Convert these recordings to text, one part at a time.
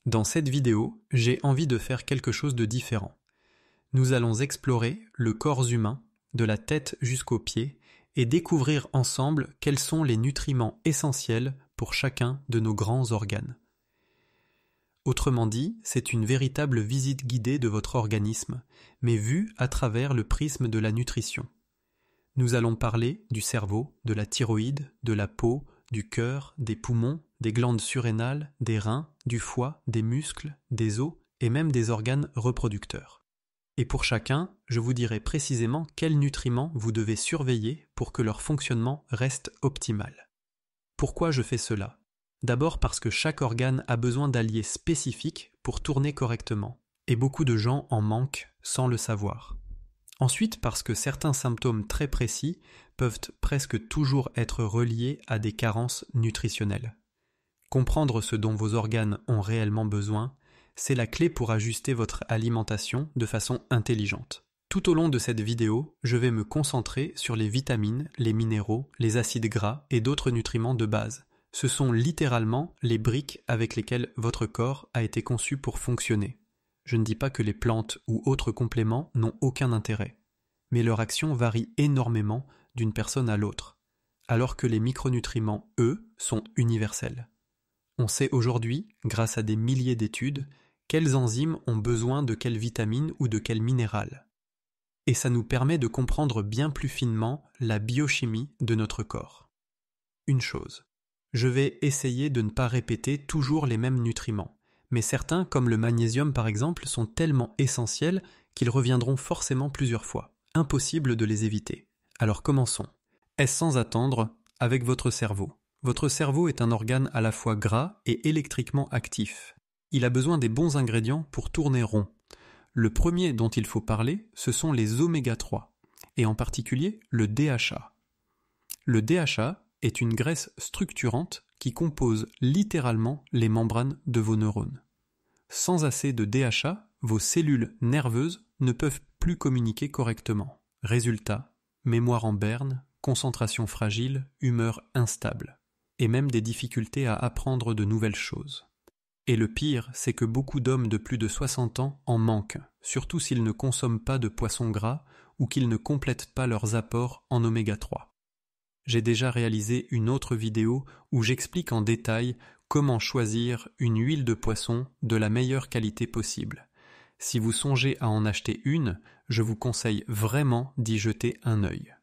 Dans cette vidéo, j'ai envie de faire quelque chose de différent. Nous allons explorer le corps humain, de la tête jusqu'aux pieds, et découvrir ensemble quels sont les nutriments essentiels pour chacun de nos grands organes. Autrement dit, c'est une véritable visite guidée de votre organisme, mais vue à travers le prisme de la nutrition. Nous allons parler du cerveau, de la thyroïde, de la peau, du cœur, des poumons, des glandes surrénales, des reins, du foie, des muscles, des os et même des organes reproducteurs. Et pour chacun, je vous dirai précisément quels nutriments vous devez surveiller pour que leur fonctionnement reste optimal. Pourquoi je fais cela ? D'abord parce que chaque organe a besoin d'alliés spécifiques pour tourner correctement, et beaucoup de gens en manquent sans le savoir. Ensuite parce que certains symptômes très précis peuvent presque toujours être reliés à des carences nutritionnelles. Comprendre ce dont vos organes ont réellement besoin, c'est la clé pour ajuster votre alimentation de façon intelligente. Tout au long de cette vidéo, je vais me concentrer sur les vitamines, les minéraux, les acides gras et d'autres nutriments de base. Ce sont littéralement les briques avec lesquelles votre corps a été conçu pour fonctionner. Je ne dis pas que les plantes ou autres compléments n'ont aucun intérêt, mais leur action varie énormément d'une personne à l'autre, alors que les micronutriments, eux, sont universels. On sait aujourd'hui, grâce à des milliers d'études, quelles enzymes ont besoin de quelles vitamines ou de quel minéral. Et ça nous permet de comprendre bien plus finement la biochimie de notre corps. Une chose, je vais essayer de ne pas répéter toujours les mêmes nutriments, mais certains, comme le magnésium par exemple, sont tellement essentiels qu'ils reviendront forcément plusieurs fois. Impossible de les éviter. Alors commençons. Est-ce sans attendre avec votre cerveau ? Votre cerveau est un organe à la fois gras et électriquement actif. Il a besoin des bons ingrédients pour tourner rond. Le premier dont il faut parler, ce sont les oméga 3, et en particulier le DHA. Le DHA est une graisse structurante qui compose littéralement les membranes de vos neurones. Sans assez de DHA, vos cellules nerveuses ne peuvent plus communiquer correctement. Résultat, mémoire en berne, concentration fragile, humeur instable, et même des difficultés à apprendre de nouvelles choses. Et le pire, c'est que beaucoup d'hommes de plus de 60 ans en manquent, surtout s'ils ne consomment pas de poissons gras ou qu'ils ne complètent pas leurs apports en oméga 3. J'ai déjà réalisé une autre vidéo où j'explique en détail comment choisir une huile de poisson de la meilleure qualité possible. Si vous songez à en acheter une, je vous conseille vraiment d'y jeter un œil.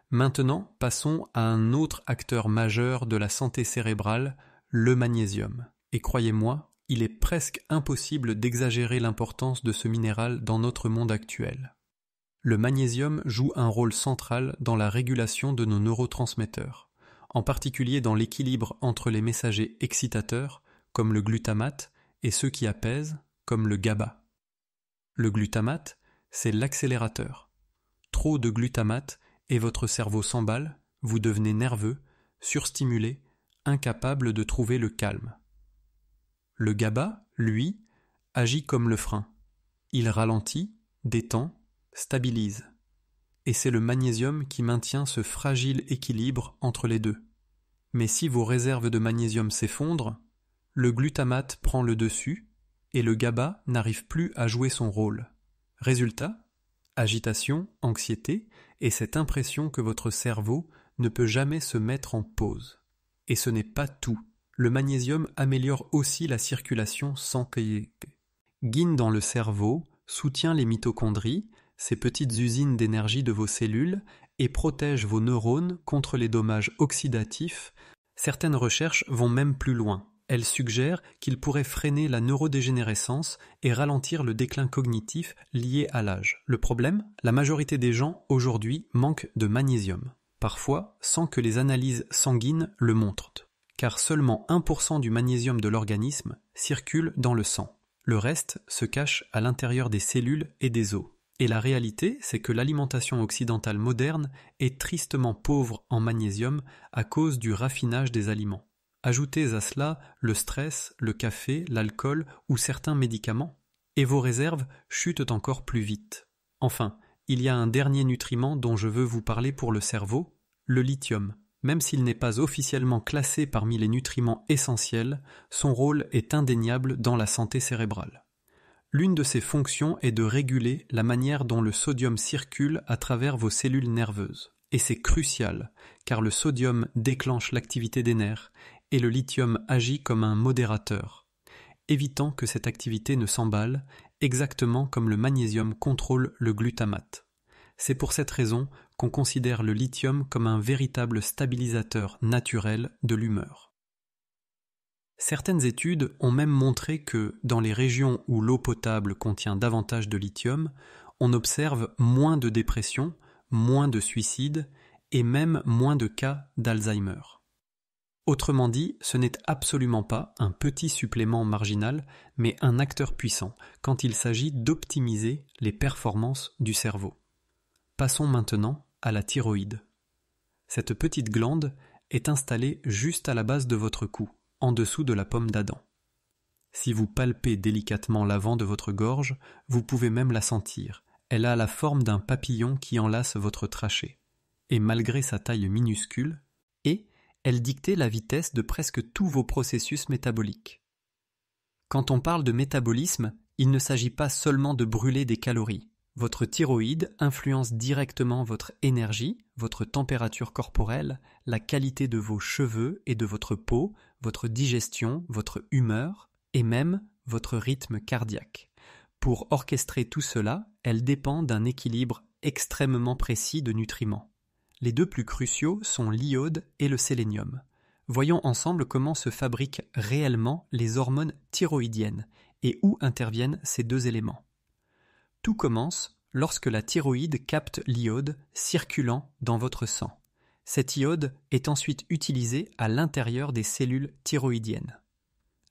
Maintenant, passons à un autre acteur majeur de la santé cérébrale, le magnésium. Et croyez-moi, il est presque impossible d'exagérer l'importance de ce minéral dans notre monde actuel. Le magnésium joue un rôle central dans la régulation de nos neurotransmetteurs, en particulier dans l'équilibre entre les messagers excitateurs, comme le glutamate, et ceux qui apaisent, comme le GABA. Le glutamate, c'est l'accélérateur. Trop de glutamate et votre cerveau s'emballe, vous devenez nerveux, surstimulé, incapable de trouver le calme. Le GABA, lui, agit comme le frein. Il ralentit, détend, stabilise. Et c'est le magnésium qui maintient ce fragile équilibre entre les deux. Mais si vos réserves de magnésium s'effondrent, le glutamate prend le dessus et le GABA n'arrive plus à jouer son rôle. Résultat, agitation, anxiété et cette impression que votre cerveau ne peut jamais se mettre en pause. Et ce n'est pas tout. Le magnésium améliore aussi la circulation sanguine. Guide dans le cerveau, soutient les mitochondries, ces petites usines d'énergie de vos cellules, et protège vos neurones contre les dommages oxydatifs. Certaines recherches vont même plus loin. Elles suggèrent qu'il pourrait freiner la neurodégénérescence et ralentir le déclin cognitif lié à l'âge. Le problème, la majorité des gens aujourd'hui manquent de magnésium, parfois sans que les analyses sanguines le montrent, car seulement 1% du magnésium de l'organisme circule dans le sang. Le reste se cache à l'intérieur des cellules et des os. Et la réalité, c'est que l'alimentation occidentale moderne est tristement pauvre en magnésium à cause du raffinage des aliments. Ajoutez à cela le stress, le café, l'alcool ou certains médicaments, et vos réserves chutent encore plus vite. Enfin, il y a un dernier nutriment dont je veux vous parler pour le cerveau, le lithium. Même s'il n'est pas officiellement classé parmi les nutriments essentiels, son rôle est indéniable dans la santé cérébrale. L'une de ses fonctions est de réguler la manière dont le sodium circule à travers vos cellules nerveuses. Et c'est crucial, car le sodium déclenche l'activité des nerfs et le lithium agit comme un modérateur, évitant que cette activité ne s'emballe, exactement comme le magnésium contrôle le glutamate. C'est pour cette raison qu'on considère le lithium comme un véritable stabilisateur naturel de l'humeur. Certaines études ont même montré que, dans les régions où l'eau potable contient davantage de lithium, on observe moins de dépression, moins de suicides et même moins de cas d'Alzheimer. Autrement dit, ce n'est absolument pas un petit supplément marginal, mais un acteur puissant quand il s'agit d'optimiser les performances du cerveau. Passons maintenant à la thyroïde. Cette petite glande est installée juste à la base de votre cou, en dessous de la pomme d'Adam. Si vous palpez délicatement l'avant de votre gorge, vous pouvez même la sentir. Elle a la forme d'un papillon qui enlace votre trachée. Et malgré sa taille minuscule, elle dictait la vitesse de presque tous vos processus métaboliques. Quand on parle de métabolisme, il ne s'agit pas seulement de brûler des calories. Votre thyroïde influence directement votre énergie, votre température corporelle, la qualité de vos cheveux et de votre peau, votre digestion, votre humeur et même votre rythme cardiaque. Pour orchestrer tout cela, elle dépend d'un équilibre extrêmement précis de nutriments. Les deux plus cruciaux sont l'iode et le sélénium. Voyons ensemble comment se fabriquent réellement les hormones thyroïdiennes et où interviennent ces deux éléments. Tout commence lorsque la thyroïde capte l'iode circulant dans votre sang. Cet iode est ensuite utilisé à l'intérieur des cellules thyroïdiennes.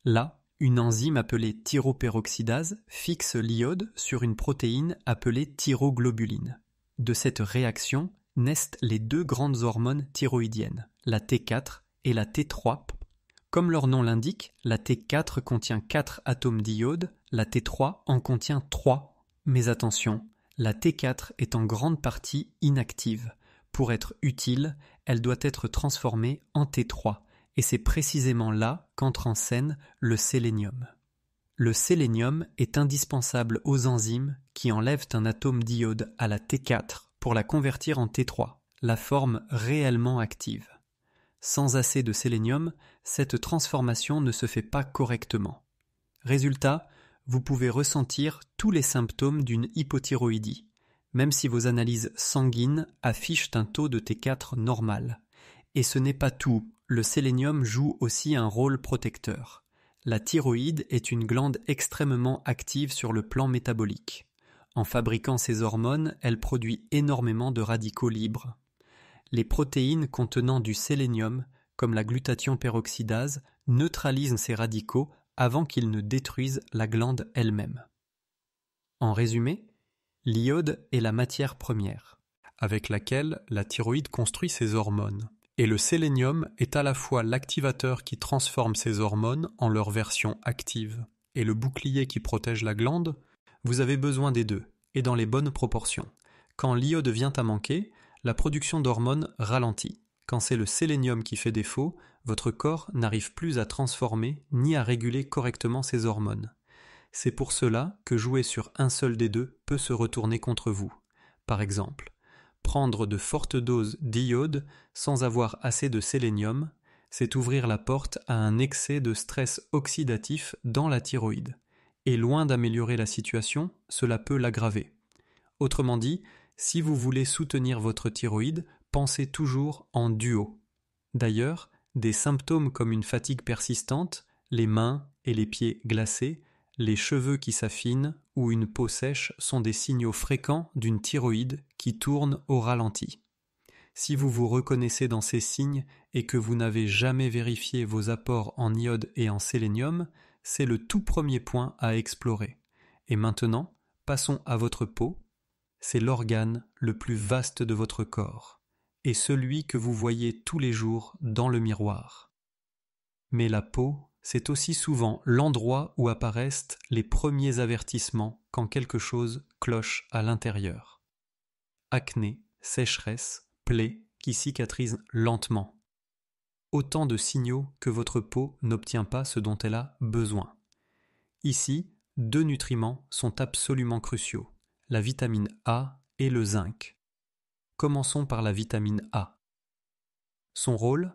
Là, une enzyme appelée thyroperoxydase fixe l'iode sur une protéine appelée thyroglobuline. De cette réaction naissent les deux grandes hormones thyroïdiennes, la T4 et la T3. Comme leur nom l'indique, la T4 contient 4 atomes d'iode, la T3 en contient 3. Mais attention, la T4 est en grande partie inactive. Pour être utile, elle doit être transformée en T3, et c'est précisément là qu'entre en scène le sélénium. Le sélénium est indispensable aux enzymes qui enlèvent un atome d'iode à la T4 pour la convertir en T3, la forme réellement active. Sans assez de sélénium, cette transformation ne se fait pas correctement. Résultat, vous pouvez ressentir tous les symptômes d'une hypothyroïdie, même si vos analyses sanguines affichent un taux de T4 normal. Et ce n'est pas tout, le sélénium joue aussi un rôle protecteur. La thyroïde est une glande extrêmement active sur le plan métabolique. En fabriquant ces hormones, elle produit énormément de radicaux libres. Les protéines contenant du sélénium, comme la glutathion peroxydase, neutralisent ces radicaux avant qu'ils ne détruisent la glande elle-même. En résumé, l'iode est la matière première, avec laquelle la thyroïde construit ses hormones. Et le sélénium est à la fois l'activateur qui transforme ces hormones en leur version active et le bouclier qui protège la glande. Vous avez besoin des deux, et dans les bonnes proportions. Quand l'iode vient à manquer, la production d'hormones ralentit. Quand c'est le sélénium qui fait défaut, votre corps n'arrive plus à transformer ni à réguler correctement ses hormones. C'est pour cela que jouer sur un seul des deux peut se retourner contre vous. Par exemple, prendre de fortes doses d'iode sans avoir assez de sélénium, c'est ouvrir la porte à un excès de stress oxydatif dans la thyroïde. Et loin d'améliorer la situation, cela peut l'aggraver. Autrement dit, si vous voulez soutenir votre thyroïde, pensez toujours en duo. D'ailleurs, des symptômes comme une fatigue persistante, les mains et les pieds glacés, les cheveux qui s'affinent ou une peau sèche sont des signaux fréquents d'une thyroïde qui tourne au ralenti. Si vous vous reconnaissez dans ces signes et que vous n'avez jamais vérifié vos apports en iode et en sélénium, c'est le tout premier point à explorer. Et maintenant, passons à votre peau. C'est l'organe le plus vaste de votre corps, et celui que vous voyez tous les jours dans le miroir. Mais la peau, c'est aussi souvent l'endroit où apparaissent les premiers avertissements quand quelque chose cloche à l'intérieur. Acné, sécheresse, plaies qui cicatrisent lentement, autant de signaux que votre peau n'obtient pas ce dont elle a besoin. Ici, 2 nutriments sont absolument cruciaux, la vitamine A et le zinc. Commençons par la vitamine A. Son rôle ?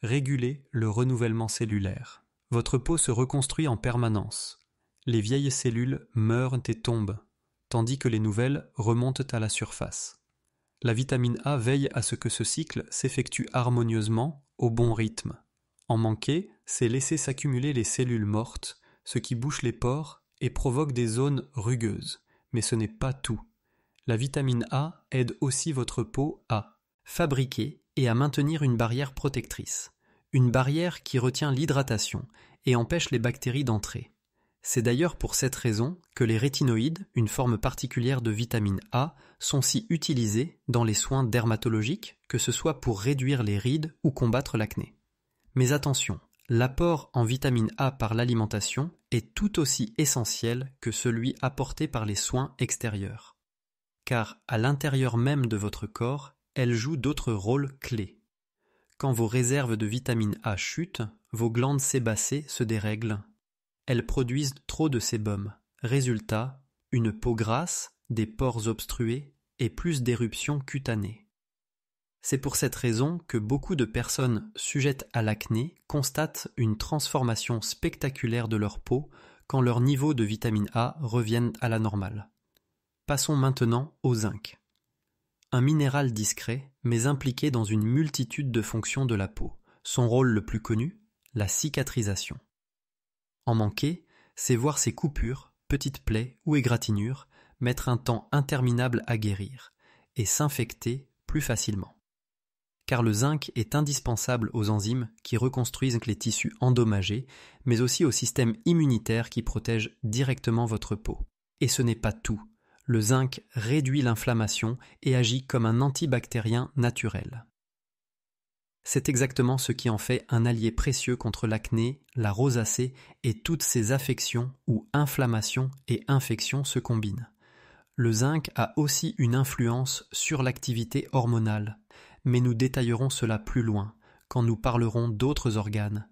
Réguler le renouvellement cellulaire. Votre peau se reconstruit en permanence. Les vieilles cellules meurent et tombent, tandis que les nouvelles remontent à la surface. La vitamine A veille à ce que ce cycle s'effectue harmonieusement, au bon rythme. En manquer, c'est laisser s'accumuler les cellules mortes, ce qui bouche les pores et provoque des zones rugueuses. Mais ce n'est pas tout. La vitamine A aide aussi votre peau à fabriquer et à maintenir une barrière protectrice. Une barrière qui retient l'hydratation et empêche les bactéries d'entrer. C'est d'ailleurs pour cette raison que les rétinoïdes, une forme particulière de vitamine A, sont si utilisés dans les soins dermatologiques, que ce soit pour réduire les rides ou combattre l'acné. Mais attention, l'apport en vitamine A par l'alimentation est tout aussi essentiel que celui apporté par les soins extérieurs. Car à l'intérieur même de votre corps, elle joue d'autres rôles clés. Quand vos réserves de vitamine A chutent, vos glandes sébacées se dérèglent. Elles produisent trop de sébum. Résultat, une peau grasse, des pores obstrués et plus d'éruptions cutanées. C'est pour cette raison que beaucoup de personnes sujettes à l'acné constatent une transformation spectaculaire de leur peau quand leurs niveaux de vitamine A reviennent à la normale. Passons maintenant au zinc. Un minéral discret, mais impliqué dans une multitude de fonctions de la peau. Son rôle le plus connu, la cicatrisation. En manquer, c'est voir ses coupures, petites plaies ou égratignures mettre un temps interminable à guérir et s'infecter plus facilement. Car le zinc est indispensable aux enzymes qui reconstruisent les tissus endommagés, mais aussi au système immunitaire qui protège directement votre peau. Et ce n'est pas tout. Le zinc réduit l'inflammation et agit comme un antibactérien naturel. C'est exactement ce qui en fait un allié précieux contre l'acné, la rosacée et toutes ces affections où inflammation et infection se combinent. Le zinc a aussi une influence sur l'activité hormonale, mais nous détaillerons cela plus loin, quand nous parlerons d'autres organes.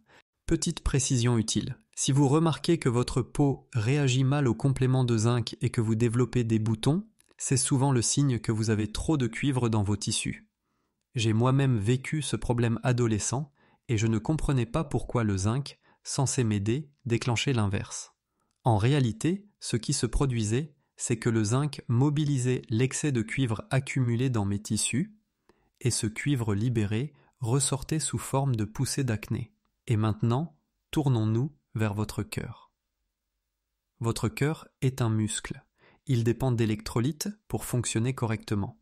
Petite précision utile. Si vous remarquez que votre peau réagit mal aux compléments de zinc et que vous développez des boutons, c'est souvent le signe que vous avez trop de cuivre dans vos tissus. J'ai moi-même vécu ce problème adolescent et je ne comprenais pas pourquoi le zinc, censé m'aider, déclenchait l'inverse. En réalité, ce qui se produisait, c'est que le zinc mobilisait l'excès de cuivre accumulé dans mes tissus et ce cuivre libéré ressortait sous forme de poussées d'acné. Et maintenant, tournons-nous vers votre cœur. Votre cœur est un muscle. Il dépend d'électrolytes pour fonctionner correctement.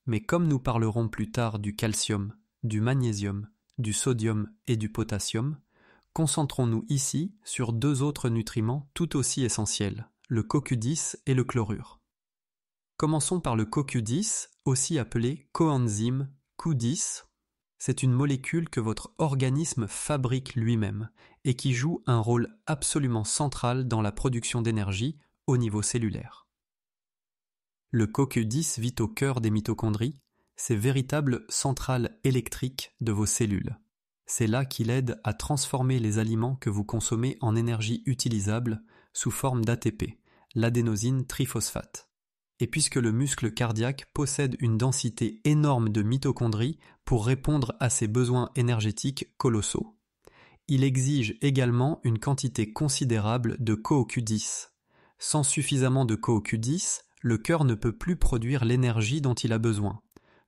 Mais comme nous parlerons plus tard du calcium, du magnésium, du sodium et du potassium, concentrons-nous ici sur 2 autres nutriments tout aussi essentiels, le CoQ10 et le chlorure. Commençons par le CoQ10, aussi appelé coenzyme Q10. C'est une molécule que votre organisme fabrique lui-même et qui joue un rôle absolument central dans la production d'énergie au niveau cellulaire. Le CoQ10 vit au cœur des mitochondries, ces véritables centrales électriques de vos cellules. C'est là qu'il aide à transformer les aliments que vous consommez en énergie utilisable sous forme d'ATP, l'adénosine triphosphate. Et puisque le muscle cardiaque possède une densité énorme de mitochondries pour répondre à ses besoins énergétiques colossaux, il exige également une quantité considérable de CoQ10. Sans suffisamment de CoQ10, le cœur ne peut plus produire l'énergie dont il a besoin.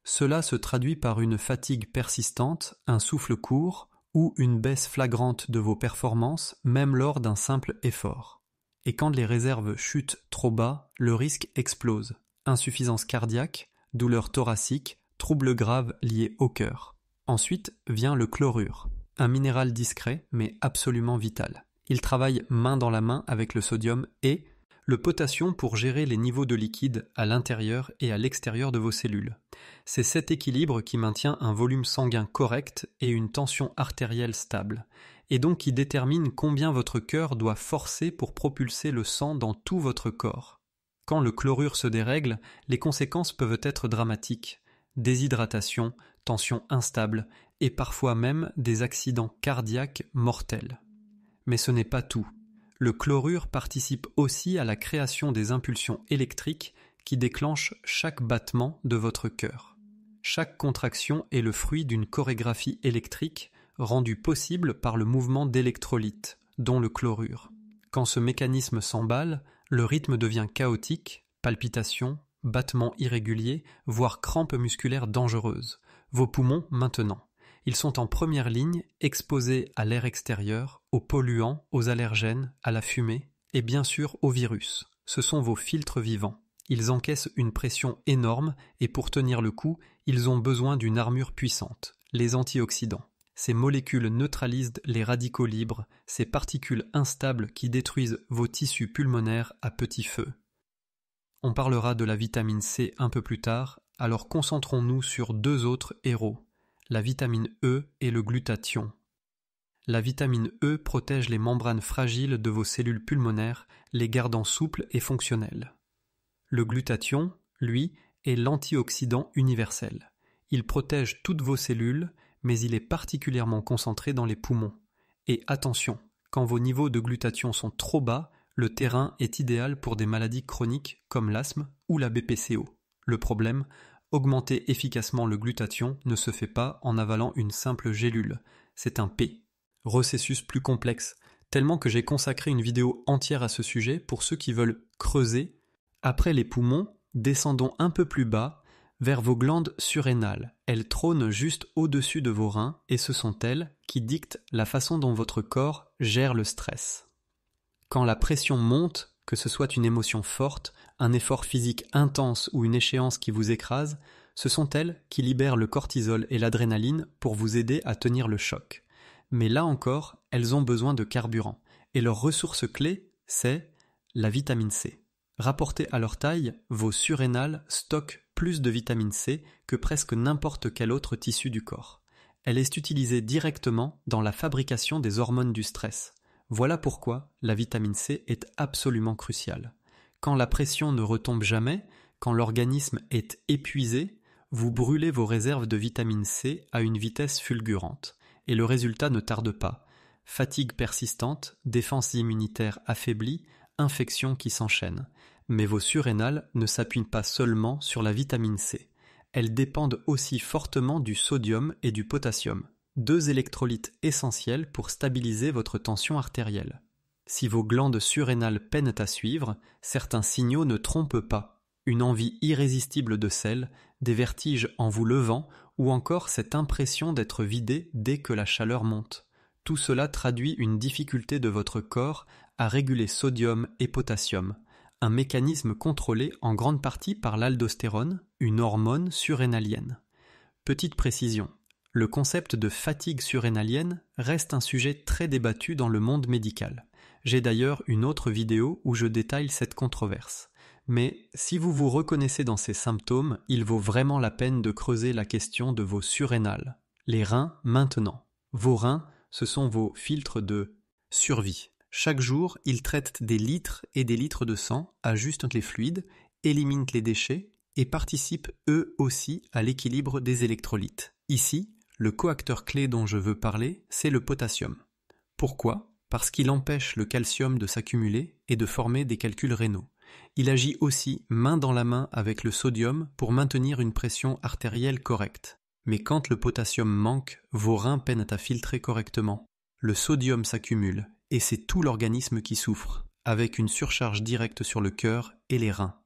Cela se traduit par une fatigue persistante, un souffle court ou une baisse flagrante de vos performances, même lors d'un simple effort. Et quand les réserves chutent trop bas, le risque explose. Insuffisance cardiaque, douleurs thoraciques, troubles graves liés au cœur. Ensuite vient le chlorure, un minéral discret mais absolument vital. Il travaille main dans la main avec le sodium et le potassium pour gérer les niveaux de liquide à l'intérieur et à l'extérieur de vos cellules. C'est cet équilibre qui maintient un volume sanguin correct et une tension artérielle stable, et donc qui détermine combien votre cœur doit forcer pour propulser le sang dans tout votre corps. Quand le chlorure se dérègle, les conséquences peuvent être dramatiques. Déshydratation, tension instable, et parfois même des accidents cardiaques mortels. Mais ce n'est pas tout. Le chlorure participe aussi à la création des impulsions électriques qui déclenchent chaque battement de votre cœur. Chaque contraction est le fruit d'une chorégraphie électrique rendue possible par le mouvement d'électrolytes, dont le chlorure. Quand ce mécanisme s'emballe, le rythme devient chaotique, palpitations, battements irréguliers, voire crampes musculaires dangereuses. Vos poumons maintenant. Ils sont en première ligne, exposés à l'air extérieur, aux polluants, aux allergènes, à la fumée, et bien sûr aux virus. Ce sont vos filtres vivants. Ils encaissent une pression énorme et pour tenir le coup, ils ont besoin d'une armure puissante, les antioxydants. Ces molécules neutralisent les radicaux libres, ces particules instables qui détruisent vos tissus pulmonaires à petit feu. On parlera de la vitamine C un peu plus tard, alors concentrons-nous sur deux autres héros, la vitamine E et le glutathion. La vitamine E protège les membranes fragiles de vos cellules pulmonaires, les gardant souples et fonctionnelles. Le glutathion, lui, est l'antioxydant universel. Il protège toutes vos cellules, mais il est particulièrement concentré dans les poumons. Et attention, quand vos niveaux de glutathion sont trop bas, le terrain est idéal pour des maladies chroniques comme l'asthme ou la BPCO. Le problème, augmenter efficacement le glutathion ne se fait pas en avalant une simple gélule. C'est un P. Processus plus complexe, tellement que j'ai consacré une vidéo entière à ce sujet pour ceux qui veulent creuser. Après les poumons, descendons un peu plus bas vers vos glandes surrénales. Elles trônent juste au-dessus de vos reins et ce sont elles qui dictent la façon dont votre corps gère le stress. Quand la pression monte, que ce soit une émotion forte, un effort physique intense ou une échéance qui vous écrase, ce sont elles qui libèrent le cortisol et l'adrénaline pour vous aider à tenir le choc. Mais là encore, elles ont besoin de carburant et leur ressource clé, c'est la vitamine C. Rapporté à leur taille, vos surrénales stockent plus de vitamine C que presque n'importe quel autre tissu du corps. Elle est utilisée directement dans la fabrication des hormones du stress. Voilà pourquoi la vitamine C est absolument cruciale. Quand la pression ne retombe jamais, quand l'organisme est épuisé, vous brûlez vos réserves de vitamine C à une vitesse fulgurante. Et le résultat ne tarde pas. Fatigue persistante, défense immunitaire affaiblie, infections qui s'enchaînent. Mais vos surrénales ne s'appuient pas seulement sur la vitamine C. Elles dépendent aussi fortement du sodium et du potassium, deux électrolytes essentiels pour stabiliser votre tension artérielle. Si vos glandes surrénales peinent à suivre, certains signaux ne trompent pas. Une envie irrésistible de sel, des vertiges en vous levant ou encore cette impression d'être vidé dès que la chaleur monte. Tout cela traduit une difficulté de votre corps à réguler sodium et potassium, un mécanisme contrôlé en grande partie par l'aldostérone, une hormone surrénalienne. Petite précision, le concept de fatigue surrénalienne reste un sujet très débattu dans le monde médical. J'ai d'ailleurs une autre vidéo où je détaille cette controverse. Mais si vous vous reconnaissez dans ces symptômes, il vaut vraiment la peine de creuser la question de vos surrénales. Les reins maintenant. Vos reins, ce sont vos filtres de survie. Chaque jour, ils traitent des litres et des litres de sang, ajustent les fluides, éliminent les déchets et participent eux aussi à l'équilibre des électrolytes. Ici, le coacteur clé dont je veux parler, c'est le potassium. Pourquoi ? Parce qu'il empêche le calcium de s'accumuler et de former des calculs rénaux. Il agit aussi main dans la main avec le sodium pour maintenir une pression artérielle correcte. Mais quand le potassium manque, vos reins peinent à filtrer correctement. Le sodium s'accumule et c'est tout l'organisme qui souffre, avec une surcharge directe sur le cœur et les reins.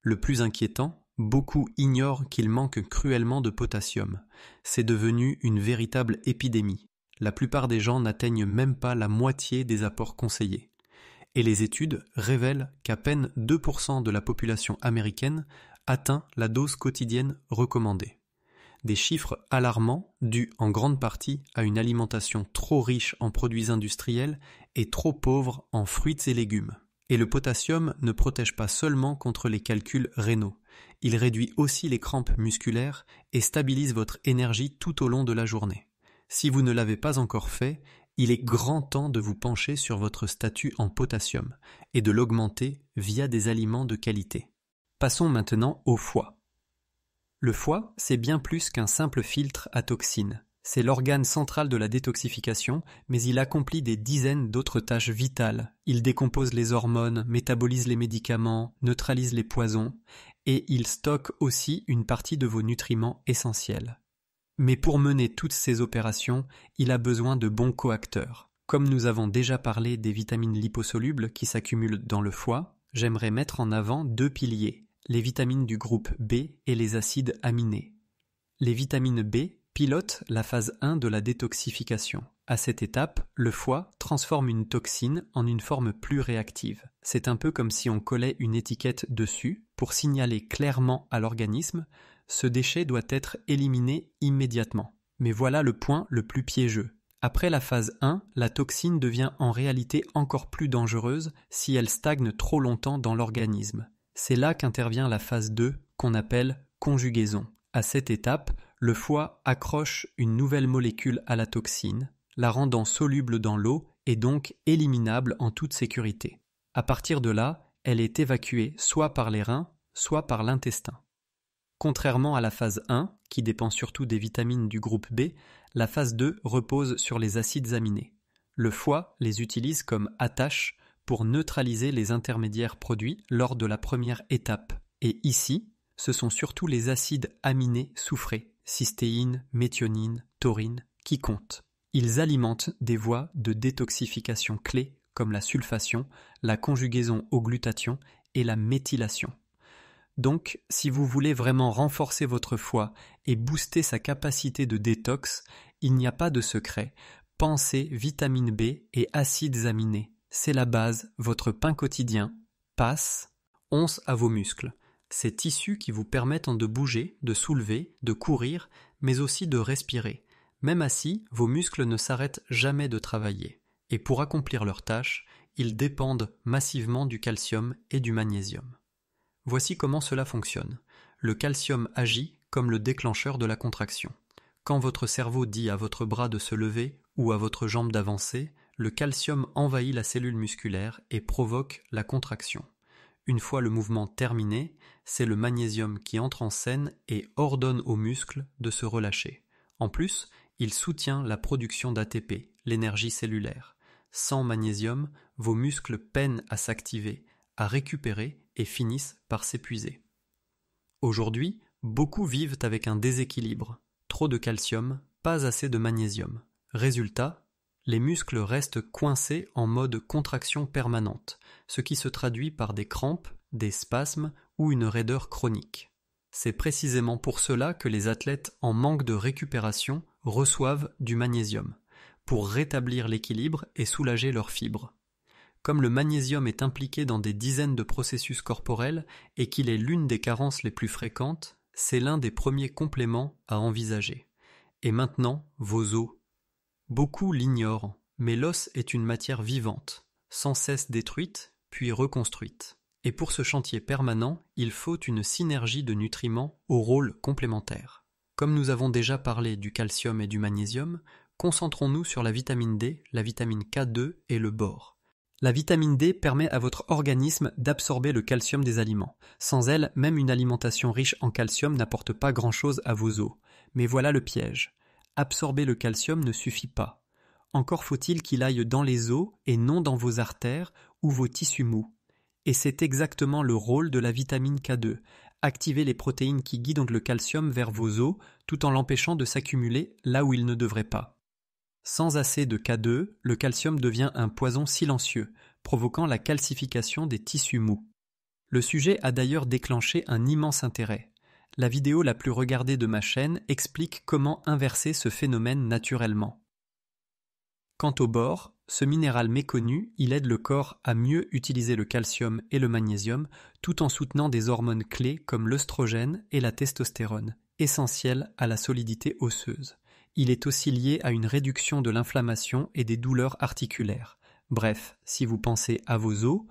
Le plus inquiétant, beaucoup ignorent qu'il manque cruellement de potassium. C'est devenu une véritable épidémie. La plupart des gens n'atteignent même pas la moitié des apports conseillés. Et les études révèlent qu'à peine 2% de la population américaine atteint la dose quotidienne recommandée. Des chiffres alarmants dus en grande partie à une alimentation trop riche en produits industriels et trop pauvre en fruits et légumes. Et le potassium ne protège pas seulement contre les calculs rénaux, il réduit aussi les crampes musculaires et stabilise votre énergie tout au long de la journée. Si vous ne l'avez pas encore fait, il est grand temps de vous pencher sur votre statut en potassium et de l'augmenter via des aliments de qualité. Passons maintenant au foie. Le foie, c'est bien plus qu'un simple filtre à toxines. C'est l'organe central de la détoxification, mais il accomplit des dizaines d'autres tâches vitales. Il décompose les hormones, métabolise les médicaments, neutralise les poisons, et il stocke aussi une partie de vos nutriments essentiels. Mais pour mener toutes ces opérations, il a besoin de bons coacteurs. Comme nous avons déjà parlé des vitamines liposolubles qui s'accumulent dans le foie, j'aimerais mettre en avant 2 piliers, les vitamines du groupe B et les acides aminés. Les vitamines B pilotent la phase 1 de la détoxification. À cette étape, le foie transforme une toxine en une forme plus réactive. C'est un peu comme si on collait une étiquette dessus pour signaler clairement à l'organisme « ce déchet doit être éliminé immédiatement ». Mais voilà le point le plus piégeux. Après la phase 1, la toxine devient en réalité encore plus dangereuse si elle stagne trop longtemps dans l'organisme. C'est là qu'intervient la phase 2 qu'on appelle conjugaison. À cette étape, le foie accroche une nouvelle molécule à la toxine, la rendant soluble dans l'eau et donc éliminable en toute sécurité. À partir de là, elle est évacuée soit par les reins, soit par l'intestin. Contrairement à la phase 1, qui dépend surtout des vitamines du groupe B, la phase 2 repose sur les acides aminés. Le foie les utilise comme attache pour neutraliser les intermédiaires produits lors de la première étape. Et ici, ce sont surtout les acides aminés soufrés, cystéine, méthionine, taurine, qui comptent. Ils alimentent des voies de détoxification clés comme la sulfation, la conjugaison au glutathion et la méthylation. Donc, si vous voulez vraiment renforcer votre foie et booster sa capacité de détox, il n'y a pas de secret. Pensez vitamine B et acides aminés. C'est la base, votre pain quotidien passe, once à vos muscles. Ces tissus qui vous permettent de bouger, de soulever, de courir, mais aussi de respirer. Même assis, vos muscles ne s'arrêtent jamais de travailler. Et pour accomplir leurs tâches, ils dépendent massivement du calcium et du magnésium. Voici comment cela fonctionne. Le calcium agit comme le déclencheur de la contraction. Quand votre cerveau dit à votre bras de se lever ou à votre jambe d'avancer, le calcium envahit la cellule musculaire et provoque la contraction. Une fois le mouvement terminé, c'est le magnésium qui entre en scène et ordonne aux muscles de se relâcher. En plus, il soutient la production d'ATP, l'énergie cellulaire. Sans magnésium, vos muscles peinent à s'activer, à récupérer et finissent par s'épuiser. Aujourd'hui, beaucoup vivent avec un déséquilibre. Trop de calcium, pas assez de magnésium. Résultat, les muscles restent coincés en mode contraction permanente, ce qui se traduit par des crampes, des spasmes ou une raideur chronique. C'est précisément pour cela que les athlètes en manque de récupération reçoivent du magnésium, pour rétablir l'équilibre et soulager leurs fibres. Comme le magnésium est impliqué dans des dizaines de processus corporels et qu'il est l'une des carences les plus fréquentes, c'est l'un des premiers compléments à envisager. Et maintenant, vos os. Beaucoup l'ignorent, mais l'os est une matière vivante, sans cesse détruite, puis reconstruite. Et pour ce chantier permanent, il faut une synergie de nutriments aux rôles complémentaires. Comme nous avons déjà parlé du calcium et du magnésium, concentrons-nous sur la vitamine D, la vitamine K2 et le bore. La vitamine D permet à votre organisme d'absorber le calcium des aliments. Sans elle, même une alimentation riche en calcium n'apporte pas grand-chose à vos os. Mais voilà le piège. Absorber le calcium ne suffit pas. Encore faut-il qu'il aille dans les os et non dans vos artères ou vos tissus mous. Et c'est exactement le rôle de la vitamine K2, activer les protéines qui guident le calcium vers vos os tout en l'empêchant de s'accumuler là où il ne devrait pas. Sans assez de K2, le calcium devient un poison silencieux, provoquant la calcification des tissus mous. Le sujet a d'ailleurs déclenché un immense intérêt. La vidéo la plus regardée de ma chaîne explique comment inverser ce phénomène naturellement. Quant au bore, ce minéral méconnu, il aide le corps à mieux utiliser le calcium et le magnésium tout en soutenant des hormones clés comme l'œstrogène et la testostérone, essentielles à la solidité osseuse. Il est aussi lié à une réduction de l'inflammation et des douleurs articulaires. Bref, si vous pensez à vos os,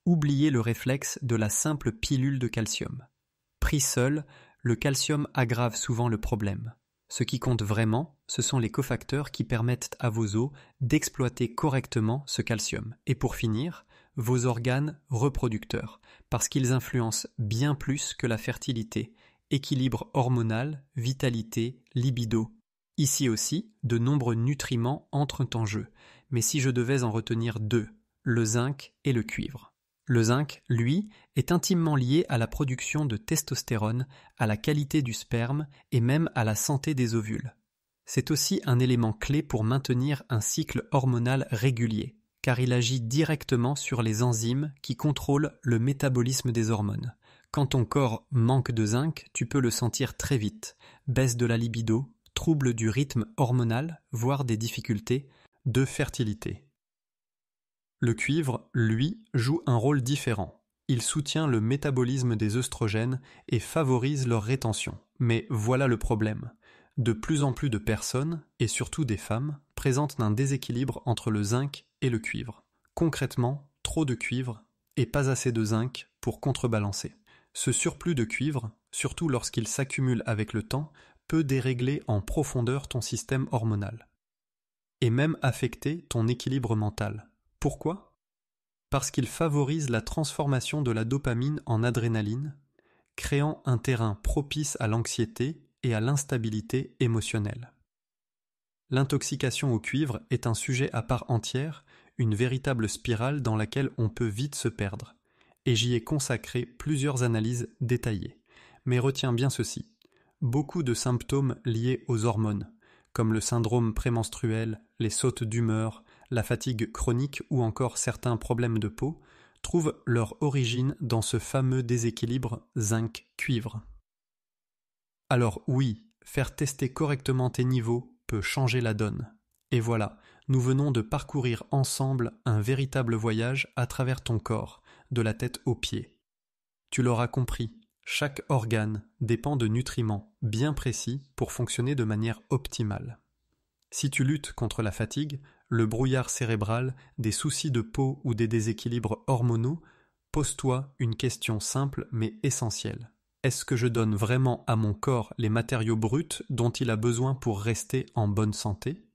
oubliez le réflexe de la simple pilule de calcium. Pris seul, le calcium aggrave souvent le problème. Ce qui compte vraiment, ce sont les cofacteurs qui permettent à vos os d'exploiter correctement ce calcium. Et pour finir, vos organes reproducteurs, parce qu'ils influencent bien plus que la fertilité, équilibre hormonal, vitalité, libido. Ici aussi, de nombreux nutriments entrent en jeu, mais si je devais en retenir deux, le zinc et le cuivre. Le zinc, lui, est intimement lié à la production de testostérone, à la qualité du sperme et même à la santé des ovules. C'est aussi un élément clé pour maintenir un cycle hormonal régulier, car il agit directement sur les enzymes qui contrôlent le métabolisme des hormones. Quand ton corps manque de zinc, tu peux le sentir très vite, baisse de la libido, troubles du rythme hormonal, voire des difficultés de fertilité. Le cuivre, lui, joue un rôle différent. Il soutient le métabolisme des œstrogènes et favorise leur rétention. Mais voilà le problème. De plus en plus de personnes, et surtout des femmes, présentent un déséquilibre entre le zinc et le cuivre. Concrètement, trop de cuivre et pas assez de zinc pour contrebalancer. Ce surplus de cuivre, surtout lorsqu'il s'accumule avec le temps, peut dérégler en profondeur ton système hormonal. Et même affecter ton équilibre mental. Pourquoi ? Parce qu'il favorise la transformation de la dopamine en adrénaline, créant un terrain propice à l'anxiété et à l'instabilité émotionnelle. L'intoxication au cuivre est un sujet à part entière, une véritable spirale dans laquelle on peut vite se perdre. Et j'y ai consacré plusieurs analyses détaillées. Mais retiens bien ceci, beaucoup de symptômes liés aux hormones, comme le syndrome prémenstruel, les sautes d'humeur, la fatigue chronique ou encore certains problèmes de peau, trouvent leur origine dans ce fameux déséquilibre zinc-cuivre. Alors oui, faire tester correctement tes niveaux peut changer la donne. Et voilà, nous venons de parcourir ensemble un véritable voyage à travers ton corps, de la tête aux pieds. Tu l'auras compris, chaque organe dépend de nutriments bien précis pour fonctionner de manière optimale. Si tu luttes contre la fatigue, le brouillard cérébral, des soucis de peau ou des déséquilibres hormonaux, pose-toi une question simple mais essentielle. Est-ce que je donne vraiment à mon corps les matériaux bruts dont il a besoin pour rester en bonne santé ?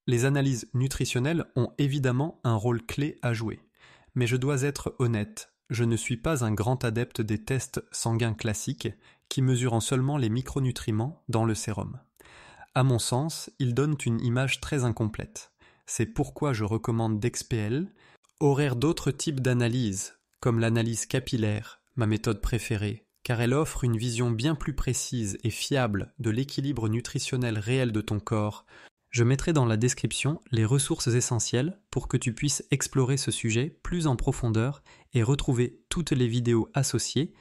Les analyses nutritionnelles ont évidemment un rôle clé à jouer. Mais je dois être honnête, je ne suis pas un grand adepte des tests sanguins classiques qui mesurent seulement les micronutriments dans le sérum. À mon sens, ils donnent une image très incomplète. C'est pourquoi je recommande d'XPL, horaire d'autres types d'analyses, comme l'analyse capillaire, ma méthode préférée, car elle offre une vision bien plus précise et fiable de l'équilibre nutritionnel réel de ton corps. Je mettrai dans la description les ressources essentielles pour que tu puisses explorer ce sujet plus en profondeur et retrouver toutes les vidéos associées